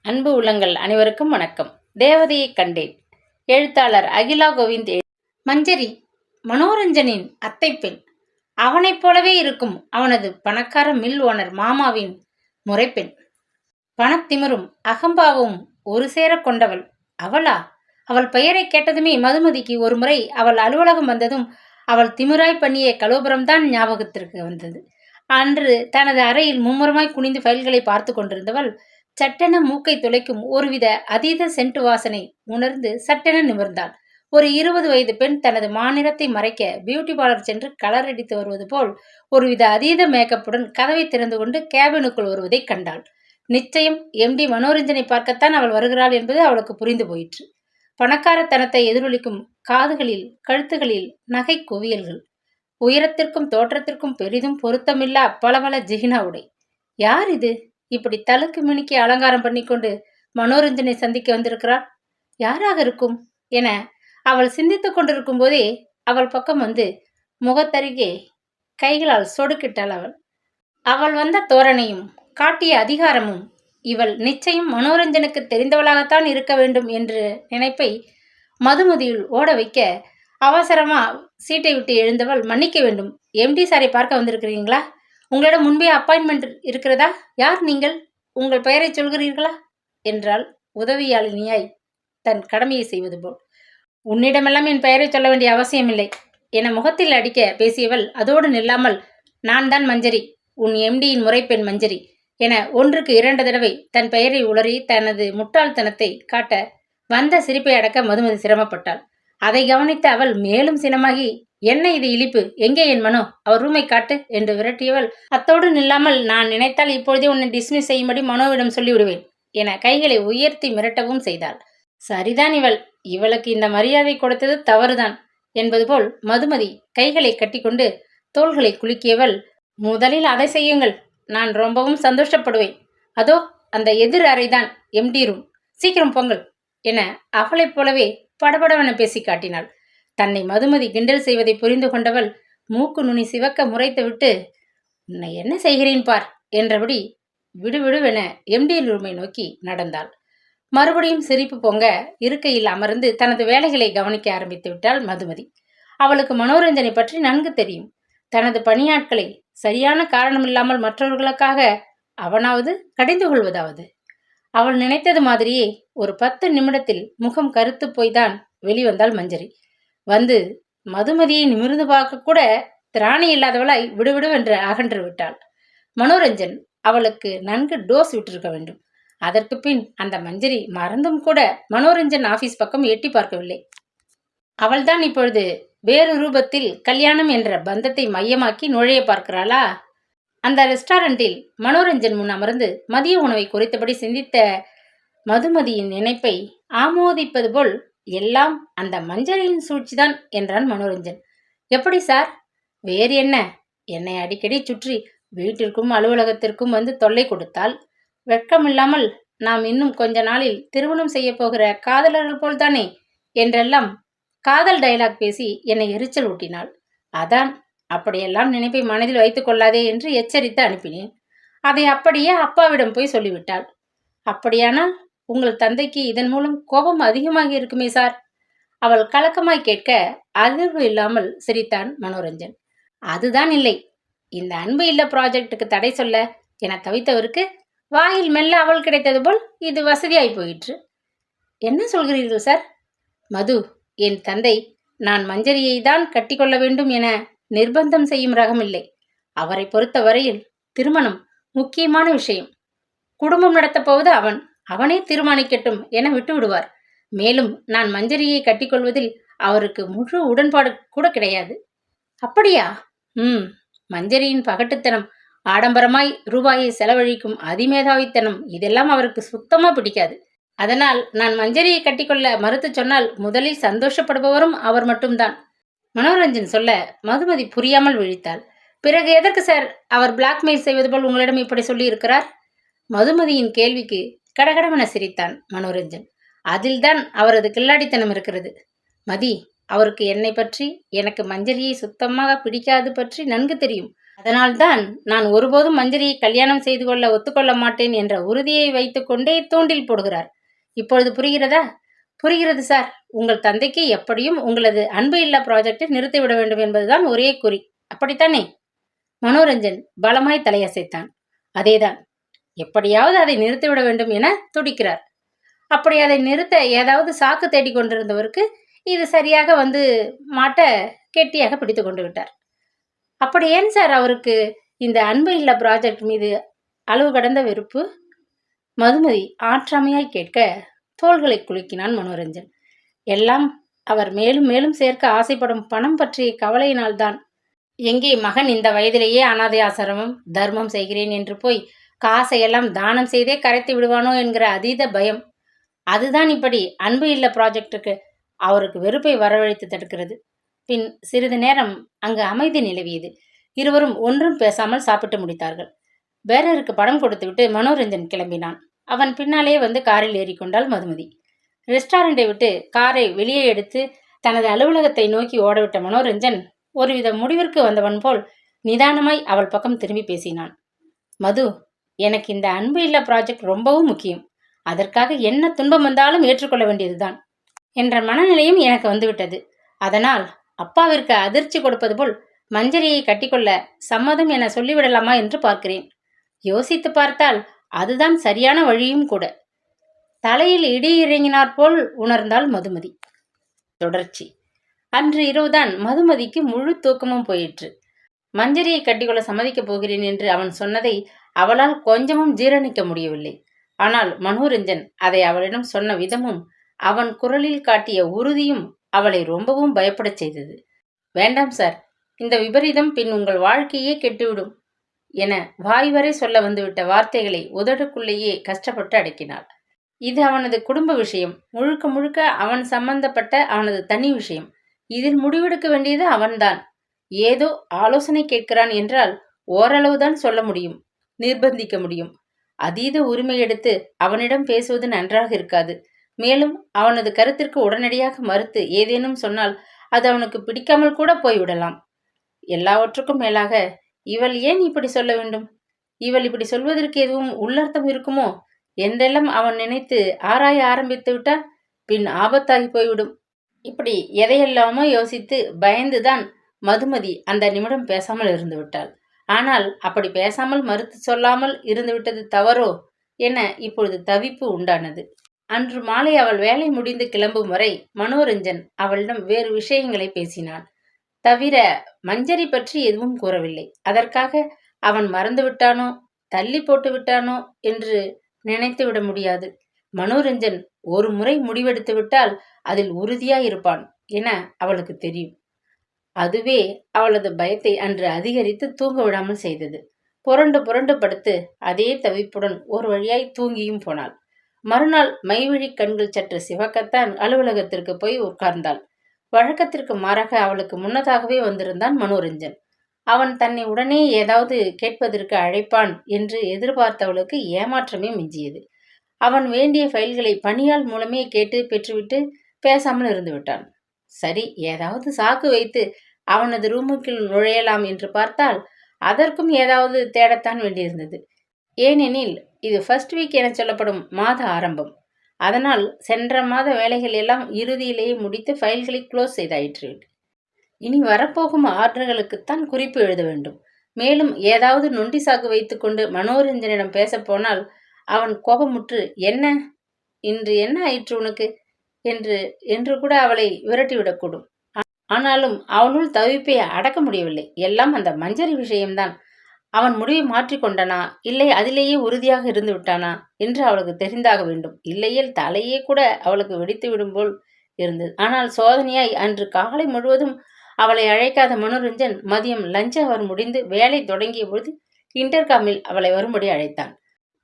அன்பு உள்ளங்கள் அனைவருக்கும் வணக்கம். தேவதையை கண்டேன். எழுத்தாளர் அகிலா கோவிந்த். மஞ்சரி மனோரஞ்சனின் அத்தை பெண். அவனைப் போலவே இருக்கும் அவனது பணக்கார மில் ஓனர் மாமாவின் முறைப்பெண். பணத்திமிரும் அகம்பாவும் ஒரு சேர கொண்டவள் அவளா? அவள் பெயரை கேட்டதுமே மதுமதிக்கு ஒரு முறை அவள் அலுவலகம் வந்ததும் அவள் திமிராய் பண்ணிய கலோபுரம்தான் ஞாபகத்திற்கு வந்தது. அன்று தனது அறையில் மும்முரமாய் குனிந்து ஃபைல்களை பார்த்து கொண்டிருந்தவள் சட்டென மூக்கை துளைக்கும் ஒருவித அதீத சென்ட் வாசனை உணர்ந்து சட்டென நிமிர்ந்தாள். ஒரு 20 வயது பெண் தனது மாநிறத்தை மறைக்க பியூட்டி பார்லர் சென்று கலர் அடித்து வருவது போல் ஒருவித அதீத மேக்கப்புடன் கதவை திறந்து கொண்டு கேபினுக்குள் வருவதை கண்டாள். நிச்சயம் எம்டி மனோரஞ்சனை பார்க்கத்தான் அவள் வருகிறாள் என்பது அவளுக்கு புரிந்து போயிற்று. பணக்காரத்தனத்தை எதிரொலிக்கும் காதுகளில் கழுத்துகளில் நகை குவியல்கள், உயரத்திற்கும் தோற்றத்திற்கும் பெரிதும் பொருத்தமில்லா பளபள ஜிகினா உடை. யார் இது இப்படி தலுக்கு மினுக்கி அலங்காரம் பண்ணிக்கொண்டு மனோரஞ்சனை சந்திக்க வந்திருக்கிறாள்? யாராக இருக்கும் என அவள் சிந்தித்துக் கொண்டிருக்கும் போதே அவள் பக்கம் வந்து முகத்தருகே கைகளால் சொடுக்கிட்டாள் அவள். அவள் வந்த தோரணையும் காட்டிய அதிகாரமும் இவள் நிச்சயம் மனோரஞ்சனுக்கு தெரிந்தவளாகத்தான் இருக்க வேண்டும் என்ற நினைப்பை மதுமதியுள் ஓட வைக்க அவசரமா சீட்டை விட்டு எழுந்தவள், மன்னிக்க வேண்டும், எம்டி சாரை பார்க்க வந்திருக்கிறீங்களா? உங்களிடம் முன்பே அப்பாயின்மெண்ட் இருக்கிறதா? யார் நீங்கள்? உங்கள் பெயரை சொல்கிறீர்களா என்றாள் உதவியாளினியாய் தன் கடமையை செய்வது போல். உன்னிடமெல்லாம் என் பெயரை சொல்ல வேண்டிய அவசியமில்லை என முகத்தில் அடிக்க பேசியவள் அதோடு நில்லாமல், நான் தான் மஞ்சரி, உன் எம்டியின் முறைப்பெண் மஞ்சரி என 1க்கு 2 தடவை தன் பெயரை உளறி தனது முட்டாள்தனத்தை காட்ட வந்த சிரிப்பை அடக்க மதுமதி சிரமப்பட்டாள். அதை கவனித்த அவள் மேலும் சினமாகி, என்ன இது இழிப்பு, எங்கே என் மனோ, அவர் ரூமை காட்டு என்று விரட்டியவள் அத்தோடு நில்லாமல், நான் நினைத்தால் இப்பொழுதே உன்னை டிஸ்மிஸ் செய்யும்படி மனோவிடம் சொல்லிவிடுவேன் என கைகளை உயர்த்தி மிரட்டவும் செய்தாள். சரிதான், இவளுக்கு இந்த மரியாதை கொடுத்தது தவறுதான் என்பது போல் மதுமதி கைகளை கட்டிக்கொண்டு தோள்களை குலுக்கியவள், முதலில் அதை செய்யுங்கள், நான் ரொம்பவும் சந்தோஷப்படுவேன். அதோ அந்த எதிர் அறைதான் எம்டி ரூம், சீக்கிரம் பொங்கல் என அவளைப் போலவே படபடவென பேசி காட்டினாள். தன்னை மதுமதி கிண்டல் செய்வதை புரிந்து கொண்டவள் மூக்கு நுனி சிவக்க முறைத்துவிட்டு, உன்னை என்ன செய்கிறேன் பார் என்றபடி விடுவிடுவென எம்டி ரூமை நோக்கி நடந்தாள். மறுபடியும் சிரிப்பு பொங்க இருக்கையில் அமர்ந்து தனது வேலைகளை கவனிக்க ஆரம்பித்து விட்டாள் மதுமதி. அவளுக்கு மனோரஞ்சனை பற்றி நன்கு தெரியும். தனது பணியாட்களை சரியான காரணமில்லாமல் மற்றவர்களுக்காக அவனாவது கடிந்து கொள்வதாவது. அவள் நினைத்தது மாதிரியே ஒரு 10 நிமிடத்தில் முகம் கருத்து போய்தான் வெளிவந்தாள் மஞ்சரி. வந்து மதுமதியை நிமிர்ந்து பார்க்க கூட திராணி இல்லாதவளாய் விடுவிடுவென்று அகன்று விட்டாள். மனோரஞ்சன் அவளுக்கு நன்கு டோஸ் விட்டிருக்க வேண்டும். அதற்கு பின் அந்த மஞ்சரி மறந்தும் கூட மனோரஞ்சன் ஆபீஸ் பக்கம் எட்டி பார்க்கவில்லை. அவள்தான் இப்பொழுது வேறு ரூபத்தில் கல்யாணம் என்ற பந்தத்தை மையமாக்கி நுழைய பார்க்கிறாளா? அந்த ரெஸ்டாரண்டில் மனோரஞ்சன் முன் அமர்ந்து மதிய உணவை குறித்தபடி சிந்தித்த மதுமதியின் நினைப்பை ஆமோதிப்பது போல், எல்லாம் அந்த மஞ்சரியின் சூழ்ச்சிதான் என்றான் மனோரஞ்சன். எப்படி சார்? வேறு என்ன, என்னை அடிக்கடி சுற்றி வீட்டிற்கும் அலுவலகத்திற்கும் வந்து தொல்லை கொடுத்தால், வெட்கமில்லாமல் நாம் இன்னும் கொஞ்ச நாளில் திருமணம் செய்ய போகிற காதலர்கள் போல்தானே என்றெல்லாம் காதல் டயலாக் பேசி என்னை எரிச்சல் ஊட்டினாள். அதான் அப்படியெல்லாம் நினைப்பை மனதில் வைத்துக் கொள்ளாதே என்று எச்சரித்து அனுப்பினேன். அதை அப்படியே அப்பாவிடம் போய் சொல்லிவிட்டாள். அப்படியானால் உங்கள் தந்தைக்கு இதன் மூலம் கோபம் அதிகமாகி இருக்குமே சார்? அவள் கலக்கமாய் கேட்க அதிர்வு இல்லாமல் சிரித்தான் மனோரஞ்சன். அதுதான் இல்லை, இந்த அன்பு இல்ல ப்ராஜெக்டுக்கு தடை சொல்ல என தவித்தவருக்கு வாயில் மெல்ல அவள் கிடைத்தது போல் இது வசதியாய் போயிற்று. என்ன சொல்கிறீர்கள் சார்? மது, என் தந்தை நான் மஞ்சரியை தான் கட்டிக்கொள்ள வேண்டும் என நிர்பந்தம் செய்யும் ரகமில்லை. அவரை பொறுத்த வரையில் திருமணம் முக்கியமான விஷயம். குடும்பம் நடத்தப் போவது அவனே தீர்மானிக்கட்டும் என விட்டு விடுவார். மேலும் நான் மஞ்சரியை கட்டிக்கொள்வதில் அவருக்கு முழு உடன்பாடு கூட கிடையாது. அப்படியா? மஞ்சரியின் பகட்டுத்தனம், ஆடம்பரமாய் ரூபாயை செலவழிக்கும் அதிமேதாவித்தனம், இதெல்லாம் அவருக்கு சுத்தமா பிடிக்காது. அதனால் நான் மஞ்சரியை கட்டிக்கொள்ள மறுத்து சொன்னால் முதலில் சந்தோஷப்படுபவரும் அவர் மட்டும்தான். மனோரஞ்சன் சொல்ல மதுமதி புரியாமல் விழித்தாள். பிறகு எதற்கு சார் அவர் பிளாக்மெயில் செய்வது போல் உங்களிடம் இப்படி சொல்லி இருக்கிறார்? மதுமதியின் கேள்விக்கு கடகடமென சிரித்தான் மனோரஞ்சன். அதில்தான் அவரது கில்லாடித்தனம் இருக்கிறது. மதி, அவருக்கு என்னை பற்றி, எனக்கு மஞ்சரியை சுத்தமாக பிடிக்காது பற்றி நன்கு தெரியும். அதனால்தான் நான் ஒருபோதும் மஞ்சரியை கல்யாணம் செய்து கொள்ள ஒத்துக்கொள்ள மாட்டேன் என்ற உறுதியை வைத்துக்கொண்டே தூண்டில் போடுகிறார். இப்பொழுது புரிகிறதா? புரிகிறது சார். உங்கள் தந்தைக்கு எப்படியும் உங்களது அன்பு இல்லா ப்ராஜெக்டை நிறுத்திவிட வேண்டும் என்பதுதான் ஒரே குறி. அப்படித்தானே? மனோரஞ்சன் பலமாய் தலையசைத்தான். அதேதான். எப்படியாவது அதை நிறுத்திவிட வேண்டும் என துடிக்கிறார். அப்படி அதை நிறுத்த ஏதாவது சாக்கு தேடிக் கொண்டிருந்தவருக்கு இது சரியாக வந்து மாட்ட கெட்டியாக பிடித்து கொண்டு விட்டார். அப்படி ஏன் சார் அவருக்கு இந்த அன்பு இல்ல ப்ராஜெக்ட் மீது அளவு கடந்த வெறுப்பு? மதுமதி ஆற்றாமையாய் கேட்க தோள்களை குலுக்கினான் மனோரஞ்சன். எல்லாம் அவர் மேலும் மேலும் சேர்க்க ஆசைப்படும் பணம் பற்றிய கவலையினால்தான். எங்கே மகன் இந்த வயதிலேயே அனாதை ஆசிரமம் தர்மம் செய்கிறேன் என்று போய் காசையெல்லாம் தானம் செய்தே கரைத்து விடுவானோ என்கிற அதீத பயம். அதுதான் இப்படி அன்பு இல்ல ப்ராஜெக்டுக்கு அவருக்கு வெறுப்பை வரவழைத்து தடுக்கிறது. பின் சிறிது நேரம் அங்கு அமைதி நிலவியது. இருவரும் ஒன்றும் பேசாமல் சாப்பிட்டு முடித்தார்கள். பேரருக்கு பணம் கொடுத்துவிட்டு மனோரஞ்சன் கிளம்பினான். அவன் பின்னாலே வந்து காரில் ஏறிக்கொண்டாள் மதுமதி. ரெஸ்டாரண்டை விட்டு காரை வெளியே எடுத்து தனது அலுவலகத்தை நோக்கி ஓடவிட்ட மனோரஞ்சன் ஒருவித முடிவிற்கு வந்தவன் போல் நிதானமாய் அவள் பக்கம் திரும்பி பேசினான். மது, எனக்கு இந்த அன்பு இல்ல ப்ராஜெக்ட் ரொம்பவும் முக்கியம். அதற்காக என்ன துன்பம் வந்தாலும் ஏற்றுக்கொள்ள வேண்டியதுதான் என்ற மனநிலையும் எனக்கு வந்துவிட்டது. அதனால் அப்பாவிற்கு அதிர்ச்சி கொடுப்பது போல் மஞ்சரியை கட்டிக்கொள்ள சம்மதம் என சொல்லிவிடலாமா என்று பார்க்கிறேன். யோசித்து பார்த்தால் அதுதான் சரியான வழியும் கூட. தலையில் இடி இறங்கினார் போல் உணர்ந்தாள் மதுமதி. தொடர்ச்சி. அன்று இரவுதான் மதுமதிக்கு முழு தூக்கமும் போயிற்று. மஞ்சரியை கட்டிக்கொள்ள சம்மதிக்கப் போகிறேன் என்று அவன் சொன்னதை அவளால் கொஞ்சமும் ஜீரணிக்க முடியவில்லை. ஆனால் மனோரஞ்சன் அதை அவளிடம் சொன்ன விதமும் அவன் குரலில் காட்டிய உறுதியும் அவளை ரொம்பவும் பயப்படச் செய்தது. வேண்டாம் சார், இந்த விபரீதம் பின் உங்கள் வாழ்க்கையே கெட்டுவிடும் என வாய்வரை சொல்ல வந்துவிட்ட வார்த்தைகளை உதடுக்குள்ளேயே கஷ்டப்பட்டு அடக்கினாள். இது அவனது குடும்ப விஷயம். முழுக்க முழுக்க அவன் சம்பந்தப்பட்ட அவனது தனி விஷயம். இதில் முடிவெடுக்க வேண்டியது அவன்தான். ஏதோ ஆலோசனை கேட்கிறான் என்றால் ஓரளவுதான் சொல்ல முடியும், நிர்பந்திக்க முடியும். அதீத உரிமை எடுத்து அவனிடம் பேசுவது நன்றாக இருக்காது. மேலும் அவனது கருத்திற்கு உடனடியாக மறுத்து ஏதேனும் சொன்னால் அது அவனுக்கு பிடிக்காமல் கூட போய்விடலாம். எல்லாவற்றுக்கும் மேலாக இவள் ஏன் இப்படி சொல்ல வேண்டும்? இவள் இப்படி சொல்வதற்கு எதுவும் உள்ளர்த்தம் இருக்குமோ என்றெல்லாம் அவன் நினைத்து ஆராய ஆரம்பித்து விட்டால் பின் ஆபத்தாகி போய்விடும். இப்படி எதையெல்லாமோ யோசித்து பயந்துதான் மதுமதி அந்த நிமிடம் பேசாமல் இருந்து விட்டாள். ஆனால் அப்படி பேசாமல் மறுத்து சொல்லாமல் இருந்துவிட்டது தவறோ என இப்பொழுது தவிப்பு உண்டானது. அன்று மாலை அவள் வேலை முடிந்து கிளம்பும் வரை மனோரஞ்சன் அவளிடம் வேறு விஷயங்களை பேசினான். தவிர மஞ்சரி பற்றி எதுவும் கூறவில்லை. அதற்காக அவன் மறந்துவிட்டானோ தள்ளி போட்டு விட்டானோ என்று நினைத்து விட முடியாது. மனோரஞ்சன் ஒரு முறை முடிவெடுத்து விட்டால் அதில் உறுதியாயிருப்பான் என அவளுக்கு தெரியும். அதுவே அவளது பயத்தை அன்று அதிகரித்து தூங்க விடாமல் செய்தது. புரண்டு புரண்டு படுத்து அதே தவிப்புடன் ஒரு வழியாய் தூங்கியும் போனாள். மறுநாள் மைவழி கண்கள் சற்று சிவக்கத்தான் அலுவலகத்திற்கு போய் உட்கார்ந்தாள். வழக்கத்திற்கு மாறாக அவளுக்கு முன்னதாகவே வந்திருந்தான் மனோரஞ்சன். அவன் தன்னை உடனே ஏதாவது கேட்பதற்கு அழைப்பான் என்று எதிர்பார்த்தவளுக்கு ஏமாற்றமே மிஞ்சியது. அவன் வேண்டிய ஃபைல்களை பணியாள் மூலமே கேட்டு பெற்றுவிட்டு பேசாமல் இருந்து விட்டான். சரி, ஏதாவது சாக்கு வைத்து அவனது ரூமுக்குள் நுழையலாம் என்று பார்த்தால் அதற்கும் ஏதாவது தேடத்தான் வேண்டியிருந்தது. ஏனெனில் இது ஃபர்ஸ்ட் வீக் என சொல்லப்படும் மாத ஆரம்பம். அதனால் சென்ற மாத வேலைகள் எல்லாம் இறுதியிலேயே முடித்து ஃபைல்களை க்ளோஸ் செய்தாயிற்று. இனி வரப்போகும் ஆர்டர்களுக்குத்தான் குறிப்பு எழுத வேண்டும். மேலும் ஏதாவது நொண்டி சாக்கு வைத்துக்கொண்டு மனோரஞ்சனிடம் பேசப்போனால் அவன் கோபமுற்று, என்ன இன்று என்ன ஆயிற்று உனக்கு என்று கூட அவளை விரட்டிவிடக்கூடும். ஆனாலும் அவனுள் தவிப்பை அடக்க முடியவில்லை. எல்லாம் அந்த மஞ்சரி விஷயம்தான். அவன் முடிவை மாற்றிக்கொண்டானா இல்லை அதிலேயே உறுதியாக இருந்து விட்டானா என்று அவளுக்கு தெரிந்தாக வேண்டும். இல்லையேல் தலையே கூட அவளுக்கு வெடித்து விடும் போல் இருந்தது. ஆனால் சோதனையாய் அன்று காலை முழுவதும் அவளை அழைக்காத மனோரஞ்சன் மதியம் லஞ்ச் அவர் முடிந்து வேலை தொடங்கிய பொழுது இன்டர்காமில் அவளை வரும்படி அழைத்தான்.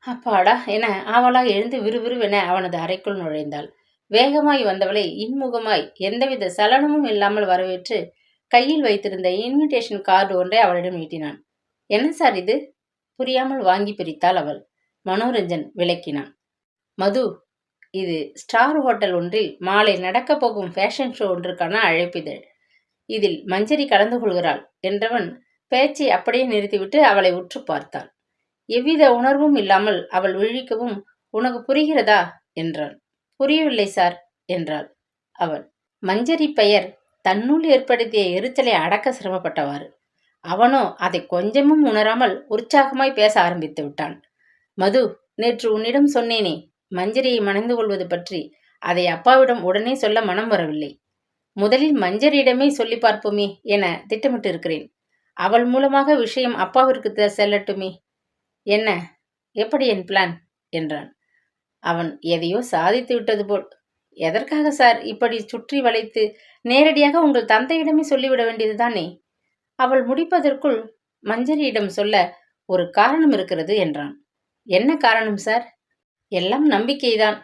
அப்பாடா என அவளாக எழுந்து விறுவிறுவென அவனது அறைக்குள் நுழைந்தாள். வேகமாய் வந்தவளை இன்முகமாய் எந்தவித சலனமும் இல்லாமல் வரவேற்று கையில் வைத்திருந்த இன்விடேஷன் கார்டு ஒன்றை அவளிடம் நீட்டினான். என்ன சார் இது? புரியாமல் வாங்கி பிரித்தாள் அவள். மனோரஞ்சன் விளக்கினான். மது, இது ஸ்டார் ஹோட்டல் ஒன்றில் மாலை நடக்கப் போகும் ஃபேஷன் ஷோ ஒன்றுக்கான அழைப்பிதழ். இதில் மஞ்சரி கலந்து கொள்கிறாள் என்றவன் பேச்சை அப்படியே நிறுத்திவிட்டு அவளை உற்று பார்த்தாள். எவ்வித உணர்வும் இல்லாமல் அவள் விழிக்கவும், உனக்கு புரிகிறதா என்றாள். புரியவில்லை சார் என்றாள் அவள். மஞ்சரி பெயர் தன்னுள் ஏற்படுத்திய எரிச்சலை அடக்க சிரமப்பட்டவாறு. அவனோ அதை கொஞ்சமும் உணராமல் உற்சாகமாய் பேச ஆரம்பித்து விட்டான். மது, நேற்று உன்னிடம் சொன்னேனே மஞ்சரியை மணந்து கொள்வது பற்றி, அதை அப்பாவிடம் உடனே சொல்ல மனம் வரவில்லை. முதலில் மஞ்சரியிடமே சொல்லி பார்ப்போமே என திட்டமிட்டு இருக்கிறேன். அவள் மூலமாக விஷயம் அப்பாவிற்கு செல்லட்டுமே. என்ன, எப்படி என் பிளான் என்றான். அவன் எதையோ சாதித்து விட்டது போல். எதற்காக சார் இப்படி சுற்றி வளைத்து நேரடியாக உங்கள் தந்தையிடமே சொல்லிவிட வேண்டியதுதானே? அவள் முடிப்பதற்குள் மஞ்சரியிடம் சொல்ல ஒரு காரணம் இருக்கிறது என்றான். என்ன காரணம் சார்? எல்லாம் நம்பிக்கைதான்.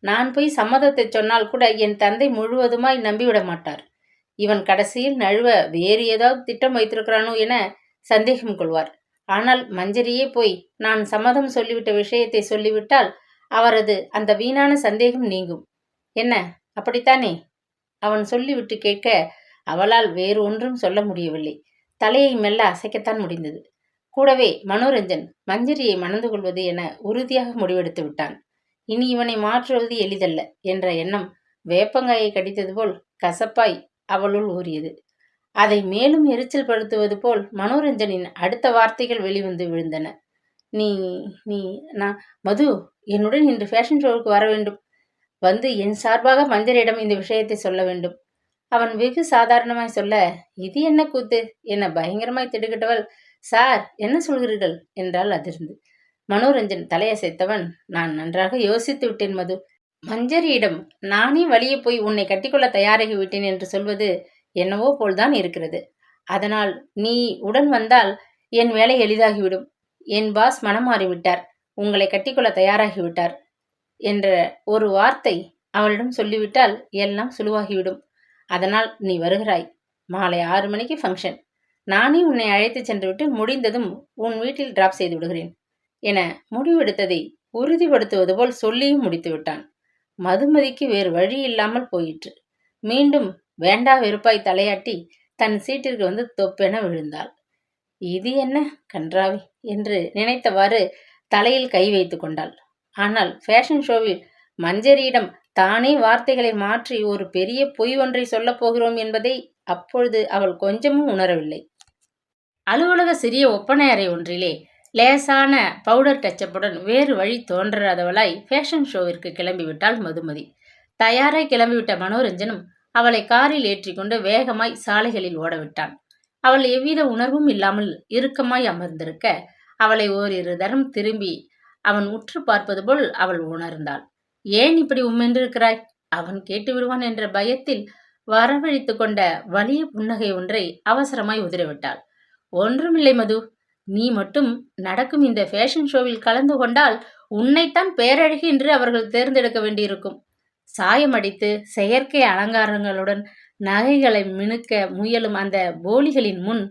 நான் போய் சம்மதத்தை சொன்னால் கூட என் தந்தை முழுவதுமாய் நம்பிவிட மாட்டார். இவன் கடைசியில் நழுவ வேறு ஏதாவது திட்டம் வைத்திருக்கிறானோ என சந்தேகம் கொள்வார். ஆனால் மஞ்சரியே போய் நான் சம்மதம் சொல்லிவிட்ட விஷயத்தை சொல்லிவிட்டால் அவரது அந்த வீணான சந்தேகம் நீங்கும். என்ன, அப்படித்தானே? அவன் சொல்லிவிட்டு கேட்க அவளால் வேறு ஒன்றும் சொல்ல முடியவில்லை. தலையை மெல்ல அசைக்கத்தான் முடிந்தது. கூடவே மனோரஞ்சன் மஞ்சரியை மணந்து கொள்வது என உறுதியாக முடிவெடுத்து விட்டான். இனி இவனை மாற்றுவது எளிதல்ல என்ற எண்ணம் வேப்பங்காயை கடித்தது போல் கசப்பாய் அவளுள் ஊறியது. அதை மேலும் எரிச்சல் படுத்துவது போல் மனோரஞ்சனின் அடுத்த வார்த்தைகள் வெளிவந்து விழுந்தன. நீ நீ நான் மது, என்னுடன் இன்று ஃபேஷன் ஷோவுக்கு வர வேண்டும். வந்து என் சார்பாக மஞ்சரியிடம் இந்த விஷயத்தை சொல்ல வேண்டும். அவன் வெகு சாதாரணமாய் சொல்ல, இது என்ன கூத்து என பயங்கரமாய் திடுக்கிட்டவள், சார் என்ன சொல்கிறீர்கள் என்றால் அதிர்ந்து. மனோரஞ்சன் தலையசைத்தவன், நான் நன்றாக யோசித்து விட்டேன் மது. மஞ்சரியிடம் நானே வழியே போய் உன்னை கட்டிக்கொள்ள தயாராகி விட்டேன் என்று சொல்வது என்னவோ போல்தான் இருக்கிறது. அதனால் நீ உடன் வந்தால் என் வேலை எளிதாகிவிடும். என் பாஸ் மனம் மாறிவிட்டார், உங்களை கட்டிக்கொள்ள தயாராகிவிட்டார் என்ற ஒரு வார்த்தை அவளிடம் சொல்லிவிட்டால் எல்லாம் சுலுவாகிவிடும். அதனால் நீ வருகிறாய். மாலை 6 மணிக்கு ஃபங்க்ஷன். நானே உன்னை அழைத்து சென்றுவிட்டு முடிந்ததும் உன் வீட்டில் டிராப் செய்து விடுகிறேன் என முடிவெடுத்ததை உறுதிப்படுத்துவது போல் சொல்லியும் முடித்து விட்டான். மதுமதிக்கு வேறு வழி இல்லாமல் போயிற்று. மீண்டும் வேண்டா வெறுப்பாய் தலையாட்டி தன் சீட்டிற்கு வந்து தொப்பென விழுந்தாள். இது என்ன கன்றாவி என்று நினைத்தவாறு தலையில் கை வைத்து கொண்டாள். ஆனால் ஃபேஷன் ஷோவில் மஞ்சரியிடம் தானே வார்த்தைகளை மாற்றி ஒரு பெரிய பொய் ஒன்றை சொல்லப் போகிறோம் என்பதை அப்பொழுது அவள் கொஞ்சமும் உணரவில்லை. அலுவலக சிறிய ஒப்பனை அறை ஒன்றிலே லேசான பவுடர் டச்சப்புடன் வேறு வழி தோன்றாதவளாய் ஃபேஷன் ஷோவிற்கு கிளம்பிவிட்டாள் மதுமதி. தயாராய் கிளம்பிவிட்ட மனோரஞ்சனும் அவளை காரில் ஏற்றிக்கொண்டு வேகமாய் சாலைகளில் ஓடவிட்டான். அவள் எவ்வித உணர்வும் இல்லாமல் இறுக்கமாய் அமர்ந்திருக்க அவளை ஓரிரு தரம் திரும்பி அவன் உற்று பார்ப்பது போல் அவள் உணர்ந்தாள். ஏன் இப்படி உம்மென்றிருக்கிறாய்? அவன் கேட்டு விடுவான் என்ற பயத்தில் வரவழைத்து கொண்ட வலிய புன்னகை ஒன்றை அவசரமாய் உதிரவிட்டாள். ஒன்றுமில்லை மது, நீ மட்டும் நடக்கும் இந்த ஃபேஷன் ஷோவில் கலந்து கொண்டால் உன்னைத்தான் பேரழகி என்று அவர்கள் தேர்ந்தெடுக்க வேண்டியிருக்கும். சாயமடித்து செயற்கை அலங்காரங்களுடன் நகைகளை மினுக்க முயலும் அந்த போலிகளின் முன்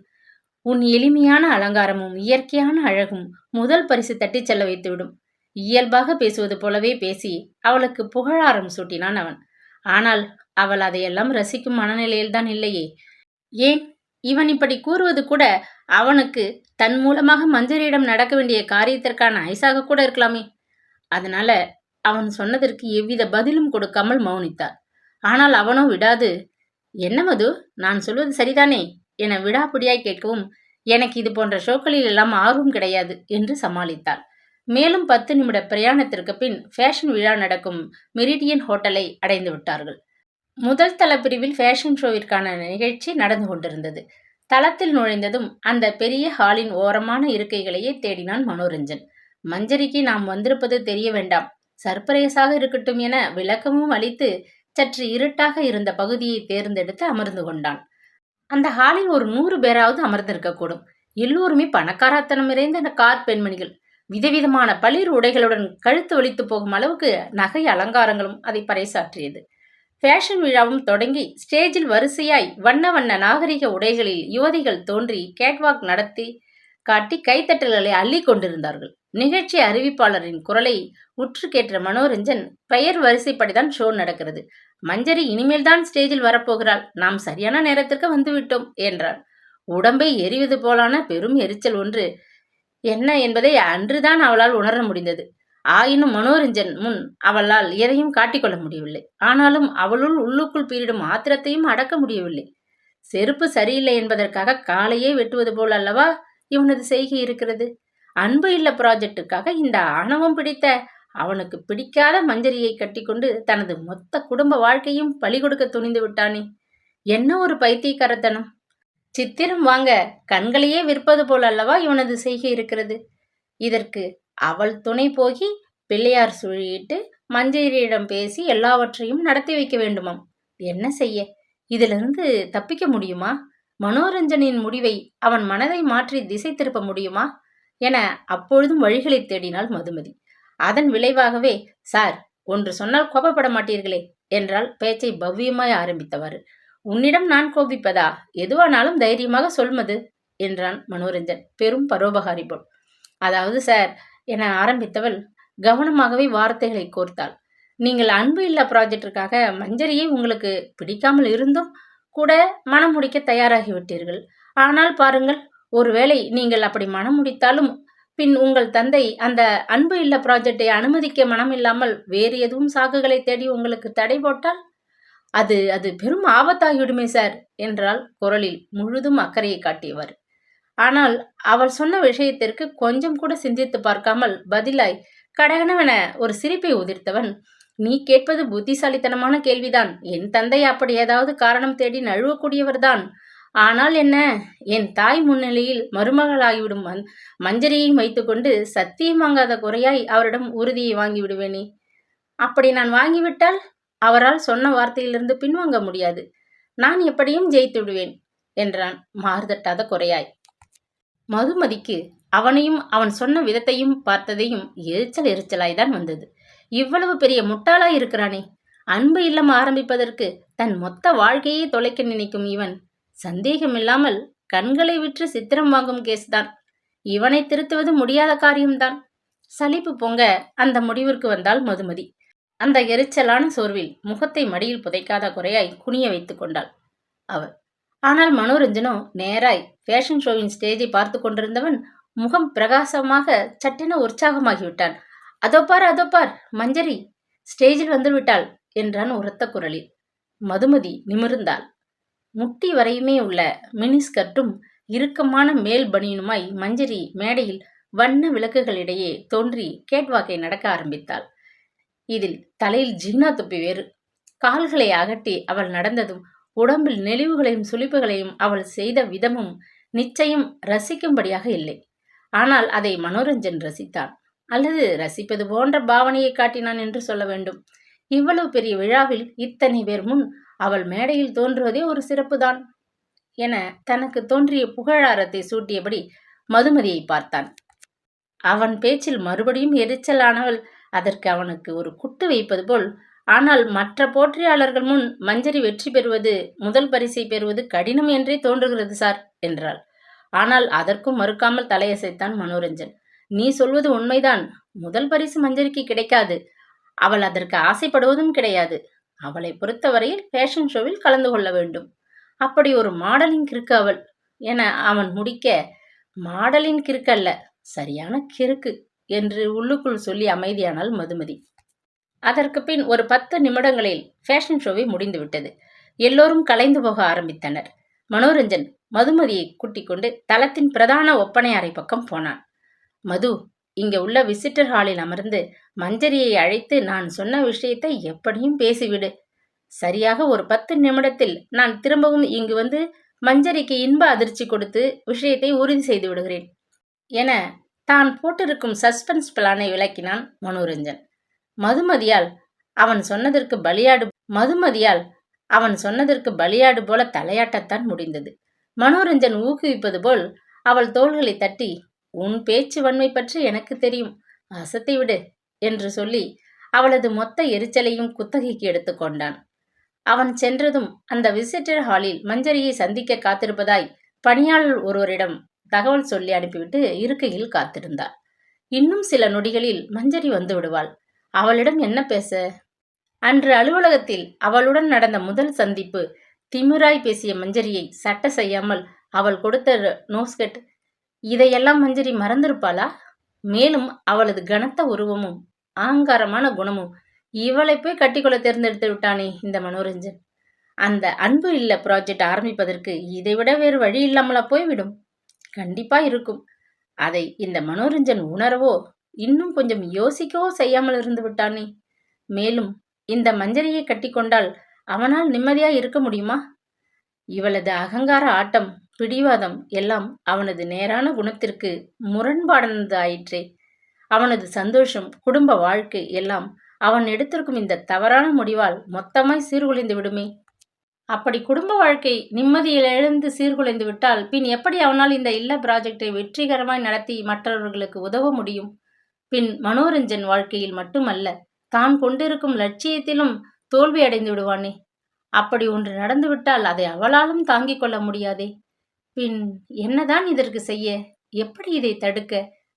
உன் எளிமையான அலங்காரமும் இயற்கையான அழகும் முதல் பரிசு தட்டிச் செல்ல வைத்துவிடும். இயல்பாக பேசுவது போலவே பேசி அவளுக்கு புகழாரம் சூட்டினான் அவன். ஆனால் அவள் அதையெல்லாம் ரசிக்கும் மனநிலையில்தான் இல்லையே. ஏன், இவன் இப்படி கூறுவது கூட அவனுக்கு தன் மூலமாக மஞ்சரியிடம் நடக்க வேண்டிய காரியத்திற்கான ஐசாக கூட இருக்கலாமே. அதனால அவன் சொன்னதற்கு எவ்வித பதிலும் கொடுக்காமல் மௌனித்தாள். ஆனால் அவனோ விடாது, என்ன மது, நான் சொல்வது சரிதானே என விடாப்பிடியாய் கேட்கவும், எனக்கு இது போன்ற ஷோக்களில் எல்லாம் ஆர்வம் கிடையாது என்று சமாளித்தாள். மேலும் 10 நிமிட பிரயாணத்திற்கு பின் ஃபேஷன் விழா நடக்கும் மெரிடியன் ஹோட்டலை அடைந்து விட்டார்கள். முதல் தள பிரிவில் ஃபேஷன் ஷோவிற்கான நிகழ்ச்சி நடந்து கொண்டிருந்தது. தளத்தில் நுழைந்ததும் அந்த பெரிய ஹாலின் ஓரமான இருக்கைகளையே தேடினான் மனோரஞ்சன். மஞ்சரிக்கு நாம் வந்திருப்பது தெரிய வேண்டாம், சர்ப்ரைஸாக இருக்கட்டும் என விளக்கமும் அளித்து சற்று இருட்டாக இருந்த பகுதியை தேர்ந்தெடுத்து அமர்ந்து கொண்டான். அந்த ஹாலில் ஒரு 100 பேராவது அமர்ந்திருக்கக்கூடும். எல்லோருமே பணக்காரத்தனம் நிறைந்த கார் பெண்மணிகள். விதவிதமான பளிர் உடைகளுடன் கழுத்து வலித்து போகும் அளவுக்கு நகை அலங்காரங்களும் அதை பறைசாற்றியது. ஃபேஷன் விழாவும் தொடங்கி ஸ்டேஜில் வரிசையாய் வண்ண வண்ண நாகரிக உடைகளில் யுவதிகள் தோன்றி கேட்வாக் நடத்தி காட்டி கைத்தட்டல்களை அள்ளி கொண்டிருந்தார்கள். நிகழ்ச்சி அறிவிப்பாளரின் குரலை உற்று கேட்ட மனோரஞ்சன், பெயர் வரிசைப்படிதான் ஷோ நடக்கிறது. மஞ்சரி இனிமேல் தான் ஸ்டேஜில் வரப்போகிறாள். நாம் சரியான நேரத்திற்கு வந்துவிட்டோம் என்றான். உடம்பை எரிவது போலான பெரும் எரிச்சல் ஒன்று என்ன என்பதை அன்றுதான் அவளால் உணர முடிந்தது. ஆயினும் மனோரஞ்சன் முன் அவளால் எதையும் காட்டிக்கொள்ள முடியவில்லை. ஆனாலும் அவளுள் உள்ளுக்குள் பீரிடும் ஆத்திரத்தையும் அடக்க முடியவில்லை. செருப்பு சரியில்லை என்பதற்காக காலையே வெட்டுவது போல் அல்லவா இவனது செய்கை இருக்கிறது. அன்பு இல்ல ப்ராஜெக்டுக்காக இந்த ஆணவம் பிடித்த அவனுக்கு பிடிக்காத மஞ்சரியை கட்டிக்கொண்டு தனது மொத்த குடும்ப வாழ்க்கையும் பலி கொடுக்க துணிந்து விட்டானே, என்ன ஒரு பைத்தியக்காரத்தனம்! சித்திரம் வாங்க கண்களையே விற்பது போல் அல்லவா இவனது செய்கை இருக்கிறது. இதற்கு அவள் துணை போகி பிள்ளையார் சுழியிட்டு மஞ்சரியிடம் பேசி எல்லாவற்றையும் நடத்தி வைக்க வேண்டுமாம். என்ன செய்ய? இதிலிருந்து தப்பிக்க முடியுமா? மனோரஞ்சனின் முடிவை அவன் மனதை மாற்றி திசை திருப்ப முடியுமா என அப்பொழுதும் வழிகளை தேடினாள் மதுமதி. அதன் விளைவாகவே, சார், ஒன்று சொன்னால் கோபப்பட மாட்டீர்களே என்றால் பேச்சை பவ்யமாய் ஆரம்பித்தவாறு. உன்னிடம் நான் கோபிப்பதா? எதுவானாலும் தைரியமாக சொல்மது என்றான் மனோரஞ்சன் பெரும் பரோபகாரி போல். அதாவது சார் என ஆரம்பித்தவள் கவனமாகவே வார்த்தைகளை கோர்த்தாள். நீங்கள் அன்பு இல்ல ப்ராஜெக்டிற்காக மஞ்சரியை உங்களுக்கு பிடிக்காமல் இருந்தும் கூட மனம் முடிக்க தயாராகிவிட்டீர்கள். ஆனால் பாருங்கள், ஒருவேளை நீங்கள் அப்படி மனம் முடித்தாலும் பின் உங்கள் தந்தை அந்த அன்பு இல்ல ப்ராஜெக்டை அனுமதிக்க மனம் இல்லாமல் வேறு எதுவும் சாக்குகளை தேடி உங்களுக்கு தடை போட்டால் அது அது பெரும் ஆபத்தாகிவிடுமே சார் என்றால் குரலில் முழுதும் அக்கறையை காட்டியவர். ஆனால் அவள் சொன்ன விஷயத்திற்கு கொஞ்சம் கூட சிந்தித்து பார்க்காமல் பதிலாய் கடகனவென ஒரு சிரிப்பை உதிர்த்தவன், நீ கேட்பது புத்திசாலித்தனமான கேள்விதான். என் தந்தை அப்படி ஏதாவது காரணம் தேடி நழுவக்கூடியவர்தான். ஆனால் என்ன, என் தாய் முன்னிலையில் மருமகளாகிவிடும் மஞ்சரியை வைத்துக்கொண்டு சத்தியம் வாங்காத குறையாய் அவரிடம் உறுதியை வாங்கிவிடுவேனே. அப்படி நான் வாங்கிவிட்டால் அவரால் சொன்ன வார்த்தையிலிருந்து பின்வாங்க முடியாது. நான் எப்படியும் ஜெயித்து விடுவேன் என்றான் மாறுதட்டாத குறையாய். மதுமதிக்கு அவனையும் அவன் சொன்ன விதத்தையும் பார்த்ததையும் எரிச்சலாய்தான் வந்தது. இவ்வளவு பெரிய முட்டாளாய் இருக்கிறானே! அன்பு இல்லம் ஆரம்பிப்பதற்கு தன் மொத்த வாழ்க்கையை தொலைக்க நினைக்கும் இவன் சந்தேகமில்லாமல் கண்களை விற்று சித்திரம் வாங்கும் கேஸ்தான். இவனை திருத்துவது முடியாத காரியம்தான். சலிப்பு பொங்க அந்த முடிவிற்கு வந்தாள் மதுமதி. அந்த எரிச்சலான சோர்வில் முகத்தை மடியில் புதைக்காத குறையாய் குனிய வைத்துக் கொண்டாள் அவள். ஆனால் மனோரஞ்சனோ நேராய் ஃபேஷன் ஷோவின் ஸ்டேஜை பார்த்து கொண்டிருந்தவன் முகம் பிரகாசமாக சட்டென உற்சாகமாகிவிட்டான். அதோ பார் மஞ்சரி ஸ்டேஜில் வந்துவிட்டாள் என்றான் உரத்த குரலில். மதுமதி நிமிர்ந்தாள். முட்டி வரையுமே உள்ள மினிஸ்கர்ட்டும் இறுக்கமான மேல் பனியனுமாய் மஞ்சரி மேடையில் வண்ண விளக்குகளிடையே தோன்றி கேட்வாக்கை நடக்க ஆரம்பித்தாள். இதில் தலையில் ஜீனா துப்பி வேறு. கால்களை அகட்டி அவள் நடந்ததும் உடம்பில் நெளிவுகளையும் சுளிப்புகளையும் அவள் செய்த விதமும் நிச்சயம் ரசிக்கும்படியாக இல்லை. ஆனால் அதை மனோரஞ்சன் ரசித்தான், அல்லது ரசிப்பது போன்ற பாவனையை காட்டினான் என்று சொல்ல வேண்டும். இவ்வளவு பெரிய விழாவில் இத்தனை பேர் முன் அவள் மேடையில் தோன்றுவதே ஒரு சிறப்புதான் என தனக்கு தோன்றிய புகழாரத்தை சூட்டியபடி மதுமதியை பார்த்தான். அவன் பேச்சில் மறுபடியும் எரிச்சலானவள் அதற்கு அவனுக்கு ஒரு குட்டு வைப்பது போல், ஆனால் மற்ற போற்றியாளர்கள் முன் மஞ்சரி வெற்றி பெறுவது, முதல் பரிசை பெறுவது கடினம் என்றே தோன்றுகிறது சார் என்றாள். ஆனால் அதற்கும் மறுக்காமல் தலையசைத்தான் மனோரஞ்சன். நீ சொல்வது உண்மைதான். முதல் பரிசு மஞ்சரிக்கு கிடைக்காது. அவள் அதற்கு ஆசைப்படுவதும் கிடையாது. அவளை பொறுத்தவரையில் ஃபேஷன் ஷோவில் கலந்து கொள்ள வேண்டும். அப்படி ஒரு மாடலிங் கிறுக்கு அவள் என அவன் முடிக்க, மாடலின் கிறுக்கு அல்ல, சரியான கிறுக்கு என்று உள்ளுக்குள் சொல்லி அமைதியானாள் மதுமதி. அதற்கு பின் ஒரு 10 நிமிடங்களில் ஃபேஷன் ஷோவை முடிந்துவிட்டது. எல்லோரும் கலைந்து போக ஆரம்பித்தனர். மனோரஞ்சன் மதுமதியை கூட்டிக் கொண்டு தளத்தின் பிரதான ஒப்பனை அறை பக்கம் போனான். மது, இங்க உள்ள விசிட்டர் ஹாலில் அமர்ந்து மஞ்சரியை அழைத்து நான் சொன்ன விஷயத்தை எப்படியும் பேசிவிடு. சரியாக ஒரு 10 நிமிடத்தில் நான் திரும்பவும் இங்கு வந்து மஞ்சரிக்கு இன்ப அதிர்ச்சி கொடுத்து விஷயத்தை உறுதி செய்து விடுகிறேன் என தான் போட்டிருக்கும் சஸ்பென்ஸ் பிளானை விளக்கினான் மனோரஞ்சன். மதுமதியால் அவன் சொன்னதற்கு பலியாடு போல தலையாட்டத்தான் முடிந்தது. மனோரஞ்சன் ஊக்குவிப்பது போல் அவள் தோள்களை தட்டி, உன் பேச்சு வன்மை பற்றி எனக்கு தெரியும், அசத்தை விடு என்று சொல்லி அவளது மொத்த எரிச்சலையும் குத்தகைக்கு எடுத்துக்கொண்டான். அவன் சென்றதும் அந்த விசிட்டர் ஹாலில் மஞ்சரியை சந்திக்க காத்திருப்பதாய் பணியாளர் ஒருவரிடம் தகவல் சொல்லி அனுப்பிவிட்டு இருக்கையில் காத்திருந்தாள். இன்னும் சில நொடிகளில் மஞ்சரி வந்து விடுவாள். அவளிடம் என்ன பேச? அன்று அலுவலகத்தில் அவளுடன் நடந்த முதல் சந்திப்பு திமிராய் பேசிய மஞ்சரியை சட்ட செய்யாமல் அவள் கொடுத்த நோஸ்கட் இதையெல்லாம் மஞ்சரி மறந்திருப்பாளா? மேலும் அவளது கனத்த உருவமும் ஆங்காரமான குணமும் இவளை போய் கட்டிக்கொள்ள தேர்ந்தெடுத்து விட்டானே இந்த மனோரஞ்சன். அந்த அன்பு இல்ல ப்ராஜெக்ட் ஆரம்பிப்பதற்கு இதைவிட வேறு வழி இல்லாமலா போய்விடும்? கண்டிப்பா இருக்கும். அதை இந்த மனோரஞ்சன் உணரவோ இன்னும் கொஞ்சம் யோசிக்கவோ செய்யாமல் இருந்து விட்டானே. மேலும் இந்த மஞ்சரியை கட்டிக்கொண்டால் அவனால் நிம்மதியா இருக்க முடியுமா? இவளது அகங்கார ஆட்டம், பிடிவாதம் எல்லாம் அவனது நேரான குணத்திற்கு முரண்பாடானது ஆயிற்றே. அவனது சந்தோஷம், குடும்ப வாழ்க்கை எல்லாம் அவன் எடுத்திருக்கும் இந்த தவறான முடிவால் மொத்தமாய் சீர்குலைந்து விடுமே. அப்படி குடும்ப வாழ்க்கை நிம்மதியிலிழந்து சீர்குலைந்து விட்டால் பின் எப்படி அவனால் இந்த இல்ல ப்ராஜெக்டை வெற்றிகரமாய் நடத்தி மற்றவர்களுக்கு உதவ முடியும்? பின் மனோரஞ்சன் வாழ்க்கையில் மட்டுமல்ல, தான் கொண்டிருக்கும் லட்சியத்திலும் தோல்வி அடைந்து விடுவானே. அப்படி ஒன்று நடந்துவிட்டால் அதை அவளாலும் தாங்கிக் கொள்ள முடியாதே. பின் என்னதான் இதற்கு செய்ய? எப்படி இதை தடுக்க?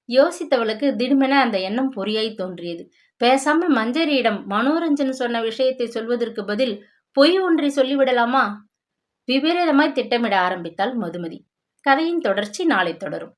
யோசித்தவளுக்கு திடுமென அந்த எண்ணம் பொறியாய் தோன்றியது. பேசாமல் மஞ்சரியிடம் மனோரஞ்சன் சொன்ன விஷயத்தை சொல்வதற்கு பதில் பொய் ஒன்றை சொல்லிவிடலாமா? விபரீதமாய் திட்டமிட ஆரம்பித்தாள் மதுமதி. கதையின் தொடர்ச்சி நாளை தொடரும்.